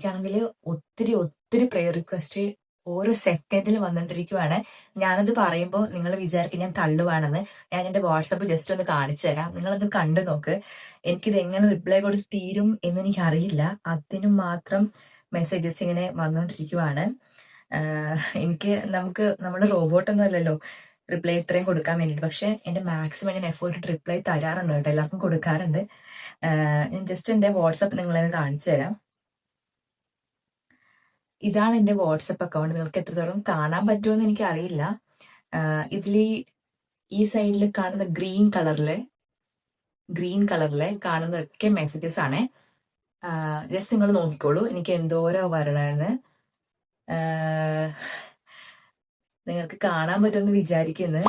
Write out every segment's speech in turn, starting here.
എനിക്കാണെങ്കിൽ ഒത്തിരി ഒത്തിരി പ്രെയർ റിക്വസ്റ്റ് ഓരോ സെക്കൻഡിൽ വന്നിട്ടിരിക്കുവാണ്. ഞാനത് പറയുമ്പോൾ നിങ്ങൾ വിചാരിക്കും ഞാൻ തള്ളുവാണെന്ന്. ഞാൻ എന്റെ വാട്സപ്പ് ജസ്റ്റ് ഒന്ന് കാണിച്ചു തരാം, നിങ്ങളത് കണ്ടു നോക്ക്. എനിക്കിത് എങ്ങനെ റിപ്ലൈ കൊടുത്ത് തീരും എന്ന് എനിക്ക് അറിയില്ല. അതിനും മാത്രം മെസ്സേജസ് ഇങ്ങനെ വന്നുകൊണ്ടിരിക്കുവാണ്. എനിക്ക് നമ്മുടെ റോബോട്ടൊന്നും അല്ലല്ലോ റിപ്ലൈ ഇത്രയും കൊടുക്കാൻ വേണ്ടിയിട്ട്. പക്ഷെ എന്റെ മാക്സിമം ഞാൻ എഫേർട്ട് ഇട്ട് റിപ്ലൈ തരാറുണ്ട് കേട്ടോ, എല്ലാവർക്കും കൊടുക്കാറുണ്ട്. ഞാൻ ജസ്റ്റ് എന്റെ വാട്സപ്പ് നിങ്ങളെ കാണിച്ചു തരാം. ഇതാണ് എന്റെ വാട്സപ്പ് അക്കൗണ്ട്. നിങ്ങൾക്ക് എത്രത്തോളം കാണാൻ പറ്റുമെന്ന് എനിക്ക് അറിയില്ല. ഇതിൽ ഈ സൈഡിൽ കാണുന്ന ഗ്രീൻ കളറിലെ കാണുന്നതൊക്കെ മെസ്സേജസ് ആണ്. ജസ്റ്റ് നിങ്ങൾ നോക്കിക്കോളൂ എനിക്ക് എന്തോരോ വരണമെന്ന്. നിങ്ങൾക്ക് കാണാൻ പറ്റുമെന്ന് വിചാരിക്കുന്നത്.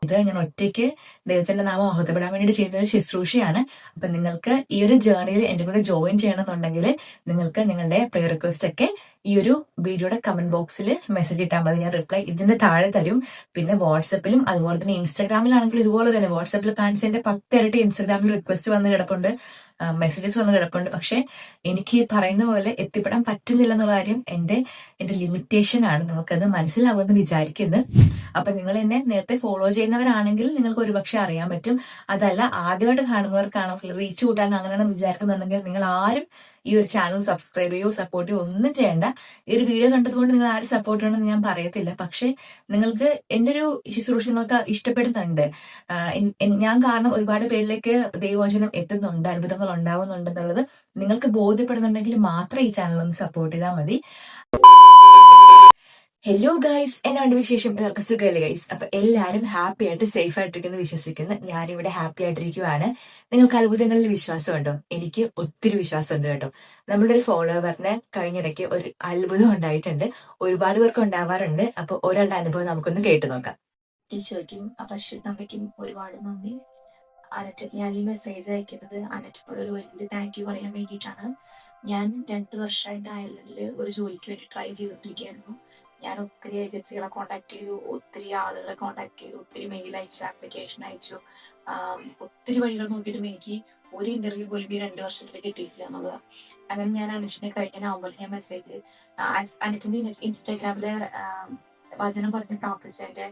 ഇത് ഞാൻ ഒറ്റയ്ക്ക് ദൈവത്തിന്റെ നാമം മഹത്വപ്പെടാൻ വേണ്ടിയിട്ട് ചെയ്യുന്ന ഒരു ശുശ്രൂഷയാണ്. അപ്പൊ നിങ്ങൾക്ക് ഈ ഒരു ജേർണിയിൽ എന്റെ കൂടെ ജോയിൻ ചെയ്യണമെന്നുണ്ടെങ്കിൽ നിങ്ങൾക്ക് നിങ്ങളുടെ പ്രെയർ റിക്വസ്റ്റ് ഒക്കെ ഈ ഒരു വീഡിയോയുടെ കമന്റ് ബോക്സിൽ മെസ്സേജ് ഇട്ടാൽ മതി. ഞാൻ റിപ്ലൈ ഇതിന്റെ താഴെ തരും. പിന്നെ വാട്സപ്പിലും അതുപോലെ തന്നെ ഇൻസ്റ്റാഗ്രാമിലാണെങ്കിലും ഇതുപോലെ തന്നെ വാട്സപ്പിൽ കാണിച്ചതിന്റെ 10 ഇരട്ടി ഇൻസ്റ്റാഗ്രാമിൽ റിക്വസ്റ്റ് വന്ന് കിടപ്പുണ്ട്, മെസ്സേജസ് വന്ന് കിടപ്പുണ്ട്. പക്ഷെ എനിക്ക് പറയുന്ന പോലെ എത്തിപ്പെടാൻ പറ്റുന്നില്ല എന്നുള്ള കാര്യം എന്റെ ലിമിറ്റേഷൻ ആണ്. നിങ്ങൾക്കത് മനസ്സിലാവുമെന്ന് വിചാരിക്കുന്നു. അപ്പൊ നിങ്ങൾ എന്നെ നേരത്തെ ഫോളോ ചെയ്യുന്നവരാണെങ്കിൽ നിങ്ങൾക്ക് ഒരുപക്ഷെ അറിയാൻ പറ്റും. അതല്ല ആദ്യമായിട്ട് കാണുന്നവർക്കാണോ റീച്ച് കൂട്ടാൻ അങ്ങനെയാണ് വിചാരിക്കുന്നുണ്ടെങ്കിൽ നിങ്ങൾ ആരും ഈ ഒരു ചാനൽ സബ്സ്ക്രൈബ് ചെയ്യോ സപ്പോർട്ട് ചെയ്യോ ഒന്നും ചെയ്യേണ്ട. ഈ ഒരു വീഡിയോ കണ്ടതുകൊണ്ട് നിങ്ങൾ ആരും സപ്പോർട്ട് ചെയ്യണമെന്ന് ഞാൻ പറയത്തില്ല. പക്ഷെ നിങ്ങൾക്ക് എന്റെ ഒരു ശുശ്രൂഷ നിങ്ങൾക്ക് ഇഷ്ടപ്പെടുന്നുണ്ട്. ഞാൻ കാരണം ഒരുപാട് പേരിലേക്ക് ദൈവവചനം എത്തുന്നുണ്ട്, അത്ഭുതങ്ങൾ ഉണ്ടാവുന്നുണ്ടെന്നുള്ളത് നിങ്ങൾക്ക് ബോധ്യപ്പെടുന്നുണ്ടെങ്കിൽ മാത്രം ഈ ചാനൽ ഒന്ന് സപ്പോർട്ട് ചെയ്താൽ മതി. ഹലോ ഗൈസ്, എന്നാണ്ട് വിശേഷം? എല്ലാവർക്കും സുഖമല്ലേ ഗൈസ്? അപ്പൊ എല്ലാരും ഹാപ്പി ആയിട്ട് സേഫ് ആയിട്ടിരിക്കുന്നു വിശ്വസിക്കുന്നു. ഞാനിവിടെ ഹാപ്പി ആയിട്ടിരിക്കുവാണ്. നിങ്ങൾക്ക് അത്ഭുതങ്ങളിൽ വിശ്വാസമുണ്ടോ? എനിക്ക് ഒത്തിരി വിശ്വാസമുണ്ട് കേട്ടോ. നമ്മുടെ ഒരു ഫോളോവറിന് കഴിഞ്ഞിടയ്ക്ക് ഒരു അത്ഭുതം ഉണ്ടായിട്ടുണ്ട്. ഒരുപാട് പേർക്ക് ഉണ്ടാവാറുണ്ട്. അപ്പൊ ഒരാളുടെ അനുഭവം നമുക്കൊന്ന് കേട്ടു നോക്കാം. ഈശോയ്ക്കും അപരിശുദ്ധമ്മയ്ക്കും ഒരുപാട് നന്ദി. അനറ്റ് ഞാൻ ഈ മെസ്സേജ് അയക്കുന്നത് അനറ്റിനോട് ഒരു വലിയ താങ്ക് യു പറയാൻ വേണ്ടിയിട്ടാണ്. ഞാൻ 2 വർഷമായിട്ട് അയർലൻഡിൽ ഒരു ജോലിക്ക് വേണ്ടി ട്രൈ ചെയ്തുകൊണ്ടിരിക്കുകയായിരുന്നു. ഞാൻ ഒത്തിരി ഏജൻസികളെ കോൺടാക്ട് ചെയ്തു, ഒത്തിരി ആളുകളെ കോൺടാക്ട് ചെയ്തു, ഒത്തിരി മെയിൽ അയച്ചു, ആപ്ലിക്കേഷൻ അയച്ചു, ഒത്തിരി വഴികൾ നോക്കിയിട്ടും എനിക്ക് ഒരു ഇന്റർവ്യൂ പോലും ഈ 2 വർഷത്തിൽ കിട്ടിയിട്ടില്ല എന്നുള്ളത്. അങ്ങനെ ഞാൻ അനുഷിനെ കഴിഞ്ഞ നവംബറിൽ ഞാൻ മെസ്സേജ് അനക്കിന്റെ ഇൻസ്റ്റാഗ്രാമിലെ വചനം പറഞ്ഞ് പ്രാർത്ഥിച്ചതിന്റെ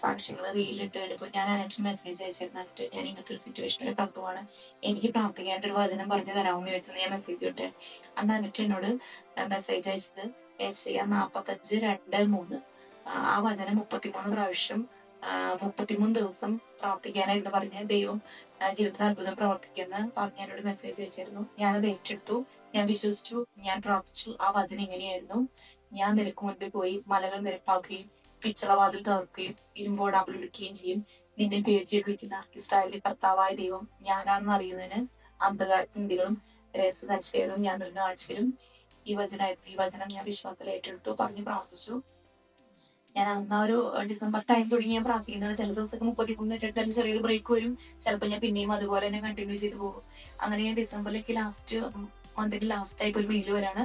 സാക്ഷ്യങ്ങൾ റീലിട്ട് എടുക്കും. ഞാൻ അനറ്റിന് മെസ്സേജ് അയച്ചിരുന്നിട്ട് ഞാൻ ഇങ്ങനത്തെ ഒരു സിറ്റുവേഷനിൽ കത്തുവാണ്, എനിക്ക് പ്രാർത്ഥിക്കാനായിട്ട് ഒരു വചനം പറഞ്ഞു തരാമെന്ന് ചോദിച്ചത് ഞാൻ മെസ്സേജ് ഇട്ടെ. അന്ന് അനറ്റ് എന്നോട് മെസ്സേജ് അയച്ചത് ഏശയ്യാ 45:2-3 ആ വചനം 33 പ്രാവശ്യം 33 ദിവസം പ്രാർത്ഥിക്കാനായിട്ട് പറഞ്ഞ് ദൈവം ജീവിതത്തിൽ അത്ഭുതം പ്രവർത്തിക്കുന്ന പറഞ്ഞ് എന്നോട് മെസ്സേജ് അയച്ചിരുന്നു. ഞാനത് ഏറ്റെടുത്തു, ഞാൻ വിശ്വസിച്ചു, ഞാൻ പ്രാർത്ഥിച്ചു. ആ വചനം എങ്ങനെയായിരുന്നു: ഞാൻ നിനക്ക് മുൻപിൽ പോയി മലകൾ നിരപ്പാക്കുകയും പിച്ചളവാതിൽ തകർക്കുകയും ഇരുമ്പോട് അവിടുകയും ചെയ്യും. നിന്നെ പേരിച്ചിരിക്കുന്ന ഇസ്രായേലിലെ കർത്താവായ ദൈവം ഞാനാണെന്ന് അറിയുന്നതിന് അന്ധകാരത്തിലും രഹസ്യ നിശ്ചയതും ഞാൻ നിന്നെ കാണിച്ചു. ഈ വചനം ഞാൻ വിശ്വാസത്തിൽ ഏറ്റെടുത്തു, പറഞ്ഞു പ്രാർത്ഥിച്ചു. ഞാൻ അന്ന് ഒരു ഡിസംബർ ടൈം തുടങ്ങി ഞാൻ പ്രാർത്ഥിക്കുന്നത്. ചില ദിവസമൊക്കെ 33 ഏറ്റെടുത്താലും ചെറിയൊരു ബ്രേക്ക് വരും, ചിലപ്പോൾ ഞാൻ പിന്നെയും അതുപോലെ തന്നെ കണ്ടിന്യൂ ചെയ്ത് പോകും. അങ്ങനെ ഞാൻ ഡിസംബറിലേക്ക് മന്തിന്റെ ലാസ്റ്റ് ആയിട്ട് ഒരു മെയിൽ വരാണ്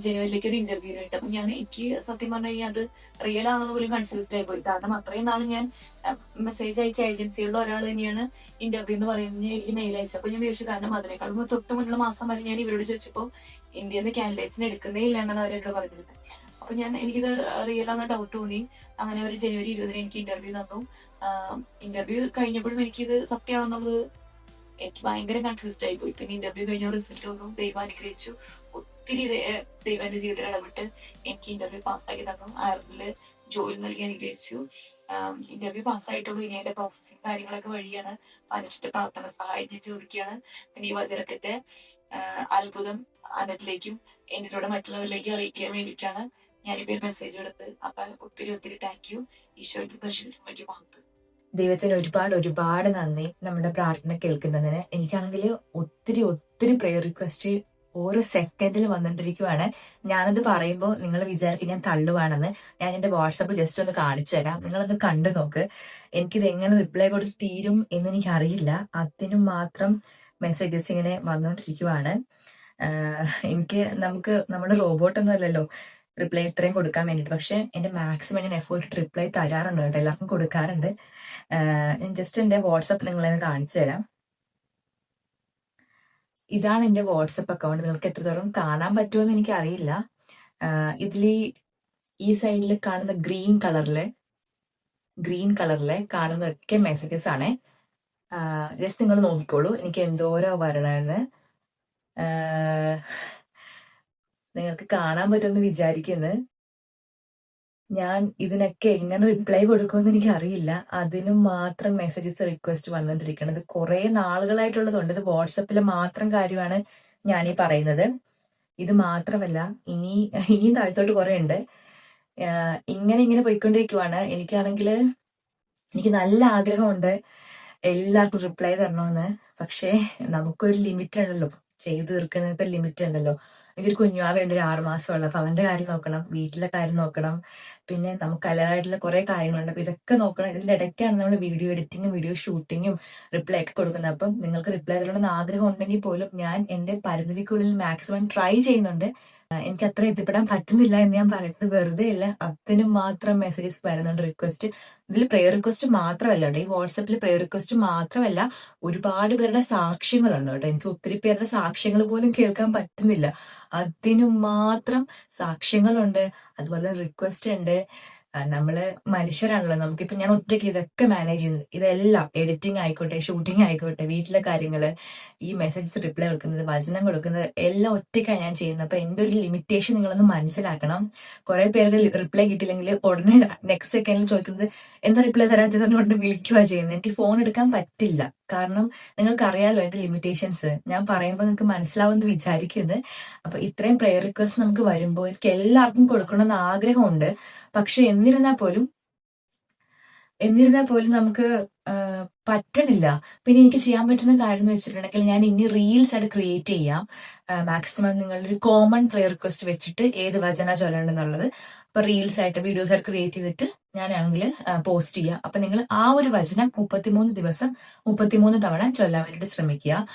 ജനുവരിയിലേക്ക് ഒരു ഇന്റർവ്യൂ ആയിട്ട്. അപ്പൊ എനിക്ക് സത്യം പറഞ്ഞു കഴിഞ്ഞാൽ അത് റിയൽ ആണെന്ന് പോലും കൺഫ്യൂസ്ഡ് ആയി പോയി. കാരണം അത്രയും നാൾ ഞാൻ മെസ്സേജ് അയച്ച ഏജൻസികളുടെ ഒരാൾ തന്നെയാണ് ഇന്റർവ്യൂ എന്ന് പറയുന്നത് എനിക്ക് മെയിൽ അയച്ചത്. അപ്പൊ ഞാൻ വിചാരിച്ചു, കാരണം അതിനേക്കാളും തൊട്ട് മുന്നുള്ള മാസം വരെ ഞാൻ ഇവരോട് ചോദിച്ചപ്പോൾ ഇന്ത്യയിൽ നിന്ന് കാൻഡിഡേറ്റ്സിനെ എടുക്കുന്നേ ഇല്ല എന്നാണ് അവരോട് പറഞ്ഞിരുന്നത്. അപ്പൊ എനിക്കിത് റിയൽ ആണെന്ന് ഡൗട്ട് തോന്നി. അങ്ങനെ ഒരു ജനുവരി 20 എനിക്ക് ഇന്റർവ്യൂ തന്നു. ഇന്റർവ്യൂ കഴിഞ്ഞപ്പോഴും എനിക്കിത് സത്യമാണെന്നുള്ളത് എനിക്ക് ഭയങ്കര കൺഫ്യൂസ്ഡ് ആയി പോയി. പിന്നെ ഇന്റർവ്യൂ കഴിഞ്ഞ റിസൾട്ട് വന്നു, ദൈവം അനുഗ്രഹിച്ചു. ഒത്തിരി ദൈവം എന്റെ ജീവിതത്തിൽ ഇടപെട്ട് എനിക്ക് ഇന്റർവ്യൂ പാസ്സാക്കി തന്നു. അയർലൻഡില് ജോലി നൽകി അനുഗ്രഹിച്ചു. ഇന്റർവ്യൂ പാസ്സായിട്ടുള്ളൂ. ഇനി അതിന്റെ പ്രോസസ്സിങ് കാര്യങ്ങളൊക്കെ വഴിയാണ്. അനിഷ്ട പ്രാർത്ഥന സഹായം ഞാൻ ചോദിക്കുകയാണ്. പിന്നെ ഈ വചനത്തിന്റെ അത്ഭുതം അനറ്റിലേക്കും എന്നിലൂടെ മറ്റുള്ളവരിലേക്ക് അറിയിക്കാൻ വേണ്ടിയിട്ടാണ് ഞാനിപ്പോ മെസ്സേജ് എടുത്തത്. അപ്പൊ ഒത്തിരി ഒത്തിരി താങ്ക് യു. ഈശോയ്ക്ക് പരിശുദ്ധമ്മയ്ക്ക് മഹത്വം. ദൈവത്തിന് ഒരുപാട് നന്ദി നമ്മുടെ പ്രാർത്ഥന കേൾക്കുന്നതിന്. എനിക്കാണെങ്കിൽ ഒത്തിരി പ്രെയർ റിക്വസ്റ്റ് ഓരോ സെക്കൻഡിൽ വന്നിട്ടിരിക്കുവാണ്. ഞാനത് പറയുമ്പോൾ നിങ്ങൾ വിചാരിക്കും ഞാൻ തള്ളുവാണെന്ന്. ഞാൻ എന്റെ വാട്സപ്പ് ജസ്റ്റ് ഒന്ന് കാണിച്ചു തരാം, നിങ്ങളൊന്ന് കണ്ടു നോക്ക്. എനിക്കിത് എങ്ങനെ റിപ്ലൈ കൊടുത്ത് തീരും എന്ന് എനിക്ക് അറിയില്ല. അതിനും മാത്രം മെസ്സേജസ് ഇങ്ങനെ വന്നുകൊണ്ടിരിക്കുവാണ്. നമ്മുടെ റോബോട്ടൊന്നും അല്ലല്ലോ റിപ്ലൈ ഇത്രയും കൊടുക്കാൻ വേണ്ടിയിട്ട്. പക്ഷെ എന്റെ മാക്സിമം ഞാൻ എഫേർട്ട് ഇട്ട് റിപ്ലൈ തരാറുണ്ട് കേട്ടോ, എല്ലാവർക്കും കൊടുക്കാറുണ്ട്. ഞാൻ ജസ്റ്റ് എന്റെ വാട്സപ്പ് നിങ്ങളെ കാണിച്ചു തരാം. ഇതാണ് എന്റെ വാട്സപ്പ് അക്കൗണ്ട്. നിങ്ങൾക്ക് എത്രത്തോളം കാണാൻ പറ്റുമെന്ന് എനിക്ക് അറിയില്ല. ഇതിൽ ഈ സൈഡിൽ കാണുന്ന ഗ്രീൻ കളറിലെ കാണുന്നതൊക്കെ മെസ്സേജസ് ആണ്. ജസ്റ്റ് നിങ്ങൾ നോക്കിക്കോളൂ എനിക്ക് എന്തോരോ വരണമെന്ന്. നിങ്ങൾക്ക് കാണാൻ പറ്റുമെന്ന് വിചാരിക്കുന്നു. ഞാൻ ഇതിനൊക്കെ എങ്ങനെ റിപ്ലൈ കൊടുക്കുമെന്ന് എനിക്ക് അറിയില്ല. അതിനും മാത്രം മെസ്സേജസ് റിക്വസ്റ്റ് വന്നുകൊണ്ടിരിക്കുന്നത് കുറെ നാളുകളായിട്ടുള്ളതുണ്ട്. ഇത് വാട്സപ്പിൽ മാത്രം കാര്യമാണ് ഞാനീ പറയുന്നത്. ഇത് മാത്രമല്ല, ഇനിയും താഴത്തോട്ട് കുറെ ഉണ്ട്. ഇങ്ങനെ പോയിക്കൊണ്ടിരിക്കുവാണ്. എനിക്ക് നല്ല ആഗ്രഹമുണ്ട് എല്ലാവർക്കും റിപ്ലൈ തരണമെന്ന്. പക്ഷേ നമുക്കൊരു ലിമിറ്റ് ഉണ്ടല്ലോ, ചെയ്തു തീർക്കുന്നതിനൊക്കെ ഒരു ലിമിറ്റ് ഉണ്ടല്ലോ. എനിക്കൊരു കുഞ്ഞുവാവേണ്ട ഒരു 6 മാസമുള്ള, അപ്പൊ അവന്റെ കാര്യം നോക്കണം, വീട്ടിലെ കാര്യം നോക്കണം, പിന്നെ നമുക്ക് അല്ലാതായിട്ടുള്ള കുറെ കാര്യങ്ങളുണ്ട്. അപ്പൊ ഇതൊക്കെ നോക്കണം. ഇതിന്റെ ഇടയ്ക്കാണ് നമ്മൾ വീഡിയോ എഡിറ്റിങ്ങും വീഡിയോ ഷൂട്ടിങ്ങും റിപ്ലൈ ഒക്കെ കൊടുക്കുന്നത്. അപ്പം നിങ്ങൾക്ക് റിപ്ലൈ തരണമെന്ന് ആഗ്രഹം ഉണ്ടെങ്കിൽ പോലും ഞാൻ എന്റെ പരിമിതിക്കുള്ളിൽ മാക്സിമം ട്രൈ ചെയ്യുന്നുണ്ട്. എനിക്ക് അത്ര എത്തിപ്പെടാൻ പറ്റുന്നില്ല എന്ന് ഞാൻ പറയുന്നത് വെറുതെ ഇല്ല. അതിനും മാത്രം മെസ്സേജസ് വരുന്നുണ്ട്, റിക്വസ്റ്റ്. ഇതിൽ പ്രെയർ റിക്വസ്റ്റ് മാത്രമല്ല കേട്ടോ, ഈ വാട്സപ്പിൽ പ്രെയർ റിക്വസ്റ്റ് മാത്രമല്ല, ഒരുപാട് പേരുടെ സാക്ഷ്യങ്ങളുണ്ട് കേട്ടോ. എനിക്ക് ഒത്തിരി പേരുടെ സാക്ഷ്യങ്ങൾ പോലും കേൾക്കാൻ പറ്റുന്നില്ല. അതിനും മാത്രം സാക്ഷ്യങ്ങളുണ്ട്, അതുപോലെ റിക്വസ്റ്റ് ഉണ്ട്. നമ്മള് മനുഷ്യരാണല്ലോ. നമുക്കിപ്പോ ഞാൻ ഒറ്റയ്ക്ക് ഇതൊക്കെ മാനേജ് ചെയ്യുന്നത്. ഇതെല്ലാം എഡിറ്റിംഗ് ആയിക്കോട്ടെ, ഷൂട്ടിംഗ് ആയിക്കോട്ടെ, വീട്ടിലെ കാര്യങ്ങള്, ഈ മെസ്സേജസ് റിപ്ലൈ കൊടുക്കുന്നത്, വചനം കൊടുക്കുന്നത് എല്ലാം ഒറ്റയ്ക്കാണ് ഞാൻ ചെയ്യുന്നത്. അപ്പൊ എന്റെ ഒരു ലിമിറ്റേഷൻ നിങ്ങളൊന്ന് മനസ്സിലാക്കണം. കുറെ പേരുടെ റിപ്ലൈ കിട്ടിയില്ലെങ്കിൽ ഉടനെ നെക്സ്റ്റ് സെക്കൻഡിൽ ചോദിക്കുന്നത് എന്താ റിപ്ലൈ തരാത്തതുകൊണ്ട് വിളിക്കുക ചെയ്യുന്നത്. എനിക്ക് ഫോൺ എടുക്കാൻ പറ്റില്ല. കാരണം നിങ്ങൾക്കറിയാലോ എന്റെ ലിമിറ്റേഷൻസ്. ഞാൻ പറയുമ്പോൾ നിങ്ങൾക്ക് മനസ്സിലാവുമെന്ന് വിചാരിക്കുന്നത്. അപ്പൊ ഇത്രയും പ്രെയർ റിക്വസ്റ്റ് നമുക്ക് വരുമ്പോൾ എനിക്ക് എല്ലാവർക്കും കൊടുക്കണമെന്ന് ആഗ്രഹമുണ്ട്. പക്ഷെ എന്നിരുന്നാൽ പോലും നമുക്ക് പറ്റണില്ല. പിന്നെ എനിക്ക് ചെയ്യാൻ പറ്റുന്ന കാര്യം എന്ന് വെച്ചിട്ടുണ്ടെങ്കിൽ ഞാൻ ഇനി റീൽസ് ആയിട്ട് ക്രിയേറ്റ് ചെയ്യാം. മാക്സിമം നിങ്ങളൊരു കോമൺ പ്രെയർ റിക്വസ്റ്റ് വെച്ചിട്ട് ഏത് വചന ചൊല്ലണമെന്നുള്ളത് ഇപ്പൊ റീൽസ് ആയിട്ട് വീഡിയോസ് ആയിട്ട് ക്രിയേറ്റ് ചെയ്തിട്ട് ഞാനാണെങ്കിൽ പോസ്റ്റ് ചെയ്യാം. അപ്പൊ നിങ്ങൾ ആ ഒരു വചനം 33 ദിവസം 33 തവണ ചൊല്ലാൻ വേണ്ടിയിട്ട് ശ്രമിക്കുക.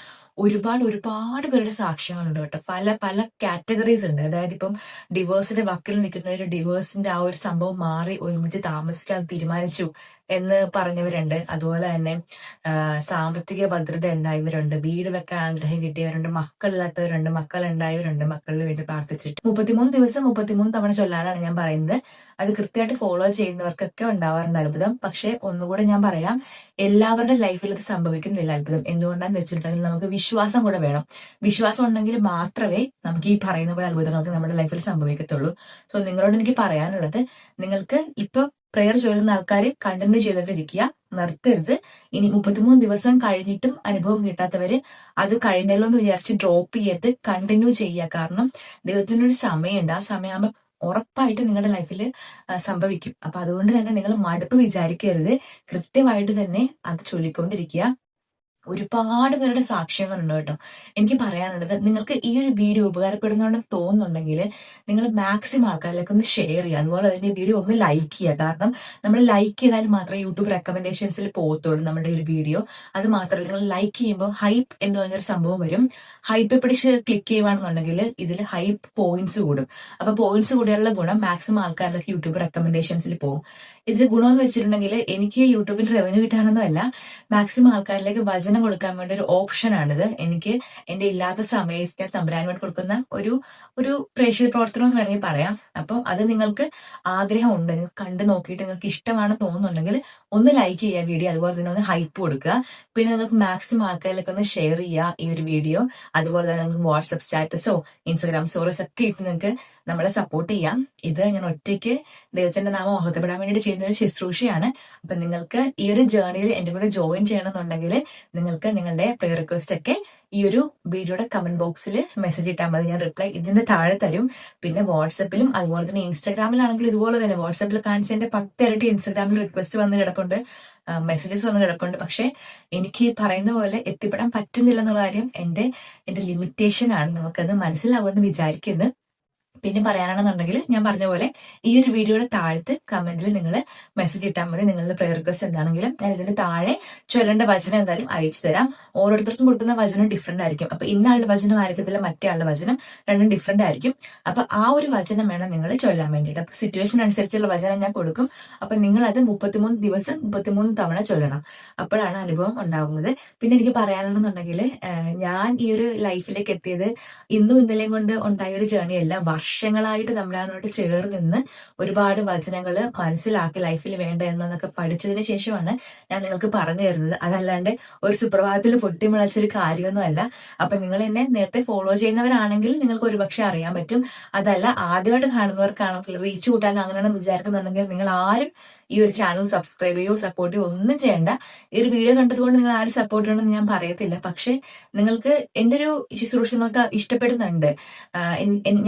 ഒരുപാട് പേരുടെ സാക്ഷ്യങ്ങളുണ്ട് കേട്ടോ. പല കാറ്റഗറീസ് ഉണ്ട്. അതായത് ഇപ്പം ഡിവോഴ്സിന്റെ വക്കിൽ നിൽക്കുന്നവർ ഡിവോഴ്സിന്റെ ആ ഒരു സംഭവം മാറി ഒരുമിച്ച് താമസിക്കാൻ തീരുമാനിച്ചു എന്ന് പറഞ്ഞവരുണ്ട്. അതുപോലെ തന്നെ സാമ്പത്തിക ഭദ്രത ഉണ്ടായവരുണ്ട്, വീട് വെക്കാൻ ആഗ്രഹം കിട്ടിയവരുണ്ട്, മക്കളില്ലാത്തവരുണ്ട്, മക്കളുണ്ടായവരുണ്ട്, മക്കളിന് വേണ്ടി പ്രാർത്ഥിച്ചിട്ട് 33 ദിവസം 33 തവണ ചൊല്ലാനാണ് ഞാൻ പറയുന്നത്. അത് കൃത്യമായിട്ട് ഫോളോ ചെയ്യുന്നവർക്കൊക്കെ ഉണ്ടാവാറുണ്ട് അത്ഭുതം. പക്ഷെ ഒന്നുകൂടെ ഞാൻ പറയാം, എല്ലാവരുടെ ലൈഫിൽ ഇത് സംഭവിക്കുന്നില്ല അത്ഭുതം. എന്തുകൊണ്ടാന്ന് വെച്ചിട്ടുണ്ടെങ്കിൽ നമുക്ക് വിശ്വാസം കൂടെ വേണം. വിശ്വാസം ഉണ്ടെങ്കിൽ മാത്രമേ നമുക്ക് ഈ പറയുന്ന പോലെ അത്ഭുതങ്ങൾക്ക് നമ്മുടെ ലൈഫിൽ സംഭവിക്കത്തുള്ളൂ. സോ നിങ്ങളോട് എനിക്ക് പറയാനുള്ളത്, നിങ്ങൾക്ക് ഇപ്പൊ പ്രെയർ ചൊല്ലുന്ന ആൾക്കാർ കണ്ടിന്യൂ ചെയ്തിട്ടിരിക്കുക, നിർത്തരുത്. ഇനി 33 ദിവസം കഴിഞ്ഞിട്ടും അനുഭവം കിട്ടാത്തവര് അത് കഴിഞ്ഞല്ലോ എന്ന് വിചാരിച്ച് ഡ്രോപ്പ് ചെയ്ത് കണ്ടിന്യൂ ചെയ്യുക. കാരണം ദൈവത്തിനൊരു സമയമുണ്ട്. ആ സമയമാകുമ്പോൾ ഉറപ്പായിട്ട് നിങ്ങളുടെ ലൈഫിൽ സംഭവിക്കും. അപ്പൊ അതുകൊണ്ട് തന്നെ നിങ്ങൾ മടുപ്പ് വിചാരിക്കരുത്. കൃത്യമായിട്ട് തന്നെ അത് ചൊല്ലിക്കൊണ്ടിരിക്കുക. ഒരുപാട് പേരുടെ സാക്ഷ്യങ്ങളുണ്ട് കേട്ടോ. എനിക്ക് പറയാനുള്ളത്, നിങ്ങൾക്ക് ഈ ഒരു വീഡിയോ ഉപകാരപ്പെടുന്നുണ്ടെന്ന് തോന്നുന്നുണ്ടെങ്കിൽ നിങ്ങൾ മാക്സിമം ആൾക്കാരിലേക്ക് ഒന്ന് ഷെയർ ചെയ്യുക. അതുപോലെ അതിന്റെ വീഡിയോ ഒന്ന് ലൈക്ക് ചെയ്യുക. കാരണം നമ്മൾ ലൈക്ക് ചെയ്താൽ മാത്രമേ യൂട്യൂബ് റെക്കമെൻഡേഷൻസിൽ പോകത്തുള്ളൂ നമ്മുടെ ഒരു വീഡിയോ. അത് മാത്രമല്ല, നിങ്ങൾ ലൈക്ക് ചെയ്യുമ്പോൾ ഹൈപ്പ് എന്ന് പറഞ്ഞൊരു സംഭവം വരും. ഹൈപ്പ് പിടിച്ച് ക്ലിക്ക് ചെയ്യുകയാണെന്നുണ്ടെങ്കിൽ ഇതിൽ ഹൈപ്പ് പോയിന്റ്സ് കൂടും. അപ്പൊ പോയിന്റ്സ് കൂടിയുള്ള ഗുണം മാക്സിമം ആൾക്കാരിലേക്ക് യൂട്യൂബ് റെക്കമെൻഡേഷൻസിൽ പോകും. ഇതിൽ ഗുണമെന്ന് വെച്ചിട്ടുണ്ടെങ്കിൽ എനിക്ക് യൂട്യൂബിൽ റവന്യൂ കിട്ടാനൊന്നുമല്ല, മാക്സിമം ആൾക്കാരിലേക്ക് വചനം കൊടുക്കാൻ വേണ്ടി ഒരു ഓപ്ഷനാണിത്. എനിക്ക് എന്റെ ഇല്ലാത്ത സമയത്ത് തമ്പുരാൻ വേണ്ടി കൊടുക്കുന്ന ഒരു പ്രേക്ഷിത പ്രവർത്തനം എന്ന് വേണമെങ്കിൽ പറയാം. അപ്പം അത് നിങ്ങൾക്ക് ആഗ്രഹമുണ്ട്, നിങ്ങൾക്ക് കണ്ടു നോക്കിയിട്ട് നിങ്ങൾക്ക് ഇഷ്ടമാണെന്ന് തോന്നുന്നുണ്ടെങ്കിൽ ഒന്ന് ലൈക്ക് ചെയ്യുക വീഡിയോ. അതുപോലെ തന്നെ ഒന്ന് ഹൈപ്പ് കൊടുക്കുക. പിന്നെ നിങ്ങൾക്ക് മാക്സിമം ആൾക്കാരിലേക്ക് ഒന്ന് ഷെയർ ചെയ്യുക ഈ ഒരു വീഡിയോ. അതുപോലെ തന്നെ നിങ്ങൾക്ക് വാട്സപ്പ് സ്റ്റാറ്റസോ ഇൻസ്റ്റാഗ്രാം സ്റ്റോറീസ് ഒക്കെ ഇട്ട് നിങ്ങൾക്ക് നമ്മളെ സപ്പോർട്ട് ചെയ്യാം. ഇത് ഞാൻ ഒറ്റയ്ക്ക് ദൈവത്തിന്റെ നാമം മഹത്വപ്പെടാൻ വേണ്ടിയിട്ട് ചെയ്യുന്ന ഒരു ശുശ്രൂഷയാണ്. അപ്പൊ നിങ്ങൾക്ക് ഈ ഒരു ജേർണിയിൽ എന്റെ കൂടെ ജോയിൻ ചെയ്യണമെന്നുണ്ടെങ്കിൽ നിങ്ങൾക്ക് നിങ്ങളുടെ പ്രെയർ റിക്വസ്റ്റ് ഒക്കെ ഈ ഒരു വീഡിയോയുടെ കമന്റ് ബോക്സിൽ മെസ്സേജ് ഇട്ടാൽ മതി. ഞാൻ റിപ്ലൈ ഇതിന്റെ താഴെ തരും. പിന്നെ വാട്സപ്പിലും അതുപോലെ തന്നെ ഇൻസ്റ്റാഗ്രാമിലാണെങ്കിലും ഇതുപോലെ തന്നെ വാട്സപ്പിൽ കാണിച്ചതിന്റെ 10 ഇരട്ടി ഇൻസ്റ്റാഗ്രാമിൽ റിക്വസ്റ്റ് വന്ന് കിടപ്പുണ്ട്, മെസ്സേജസ് വന്ന് കിടപ്പുണ്ട്. പക്ഷെ എനിക്ക് പറയുന്ന പോലെ എത്തിപ്പെടാൻ പറ്റുന്നില്ല എന്നുള്ള കാര്യം എന്റെ ലിമിറ്റേഷൻ ആണ്. നിങ്ങൾക്കത് മനസ്സിലാവുമെന്ന് വിചാരിക്കുന്നത്. പിന്നെ പറയാനാണെന്നുണ്ടെങ്കിൽ ഞാൻ പറഞ്ഞ പോലെ ഈ ഒരു വീഡിയോയുടെ താഴത്ത് കമന്റിൽ നിങ്ങൾ മെസ്സേജ് ഇട്ടാൽ മതി. നിങ്ങളുടെ പ്രയർ റിക്വസ്റ്റ് എന്താണെങ്കിലും ഞാൻ ഇതിന്റെ താഴെ ചൊല്ലേണ്ട വചനം എന്തായാലും അയച്ചു തരാം. ഓരോരുത്തർക്കും കൊടുക്കുന്ന വചനം ഡിഫറെന്റ് ആയിരിക്കും. അപ്പൊ ഇന്ന ആളുടെ വചനം ആയിരിക്കത്തില്ല മറ്റേ ആളുടെ വചനം, രണ്ടും ഡിഫറെന്റ് ആയിരിക്കും. അപ്പൊ ആ ഒരു വചനം വേണം നിങ്ങൾ ചൊല്ലാൻ വേണ്ടിയിട്ട്. അപ്പൊ സിറ്റുവേഷൻ അനുസരിച്ചുള്ള വചനം ഞാൻ കൊടുക്കും. അപ്പൊ നിങ്ങൾ അത് 33 ദിവസം 33 തവണ ചൊല്ലണം. അപ്പോഴാണ് അനുഭവം ഉണ്ടാവുന്നത്. പിന്നെ എനിക്ക് പറയാനുണ്ടെന്നുണ്ടെങ്കിൽ ഞാൻ ഈ ഒരു ലൈഫിലേക്ക് എത്തിയത് ഇന്നും ഇന്നലെയും കൊണ്ട് ഉണ്ടായ ഒരു ജേർണി അല്ല. വർഷങ്ങളായിട്ട് നമ്മളോട് ചേർന്ന് നിന്ന് ഒരുപാട് വചനങ്ങൾ മനസ്സിലാക്കി ലൈഫിൽ വേണ്ട എന്നൊക്കെ പഠിച്ചതിന് ശേഷമാണ് ഞാൻ നിങ്ങൾക്ക് പറഞ്ഞു തരുന്നത്. അതല്ലാണ്ട് ഒരു സുപ്രഭാതത്തിൽ പൊട്ടിമുളച്ചൊരു കാര്യമൊന്നും അല്ല. അപ്പൊ നിങ്ങൾ എന്നെ നേരത്തെ ഫോളോ ചെയ്യുന്നവരാണെങ്കിൽ നിങ്ങൾക്ക് ഒരുപക്ഷെ അറിയാൻ പറ്റും. അതല്ല ആദ്യമായിട്ട് കാണുന്നവർക്കാണെങ്കിൽ റീച്ച് കൂട്ടാനോ അങ്ങനെയാണെന്ന് വിചാരിക്കുന്നുണ്ടെങ്കിൽ നിങ്ങൾ ആരും ഈ ഒരു ചാനൽ സബ്സ്ക്രൈബ് ചെയ്യോ സപ്പോർട്ട് ചെയ്യോ ഒന്നും ചെയ്യണ്ട. ഈ ഒരു വീഡിയോ കണ്ടതുകൊണ്ട് നിങ്ങൾ ആരും സപ്പോർട്ട് ചെയ്യണമെന്ന് ഞാൻ പറയത്തില്ല. പക്ഷെ നിങ്ങൾക്ക് എന്റെ ഒരു ശുശ്രൂഷ നിങ്ങൾക്ക് ഇഷ്ടപ്പെടുന്നുണ്ട്,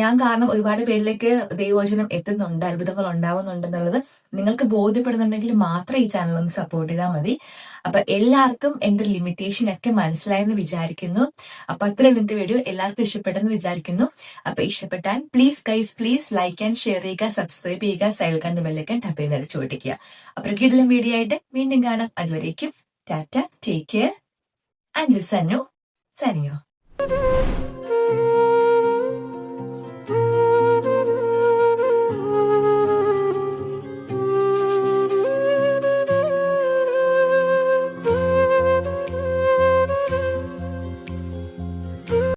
ഞാൻ കാരണം ഒരുപാട് പേരിലേക്ക് ദൈവവചനം എത്തുന്നുണ്ട്, അത്ഭുതങ്ങൾ ഉണ്ടാവുന്നുണ്ടെന്നുള്ളത് നിങ്ങൾക്ക് ബോധ്യപ്പെടുന്നുണ്ടെങ്കിൽ മാത്രം ഈ ചാനൽ ഒന്ന് സപ്പോർട്ട് ചെയ്താൽ മതി. അപ്പൊ എല്ലാവർക്കും എന്റെ ലിമിറ്റേഷൻ ഒക്കെ മനസ്സിലായെന്ന് വിചാരിക്കുന്നു. അപ്പൊ അത്ര ഇന്നത്തെ വീഡിയോ എല്ലാവർക്കും ഇഷ്ടപ്പെട്ടെന്ന് വിചാരിക്കുന്നു. അപ്പൊ ഇഷ്ടപ്പെട്ടാൽ പ്ലീസ് ലൈക്ക് ആൻഡ് ഷെയർ ചെയ്യുക, സബ്സ്ക്രൈബ് ചെയ്യുക, സൈഡിൽ കണ്ട് ബെല്ലൈക്കൺ ടാപ്പ് ചെയ്ത് അടിച്ചു പൊട്ടിക്കുക. അപ്പൊ കിടിലൻ വീഡിയോ ആയിട്ട് വീണ്ടും കാണാം. അതുവരേക്കും ടാറ്റ, ടേക്ക് കെയർ ആൻഡ് സന്നു.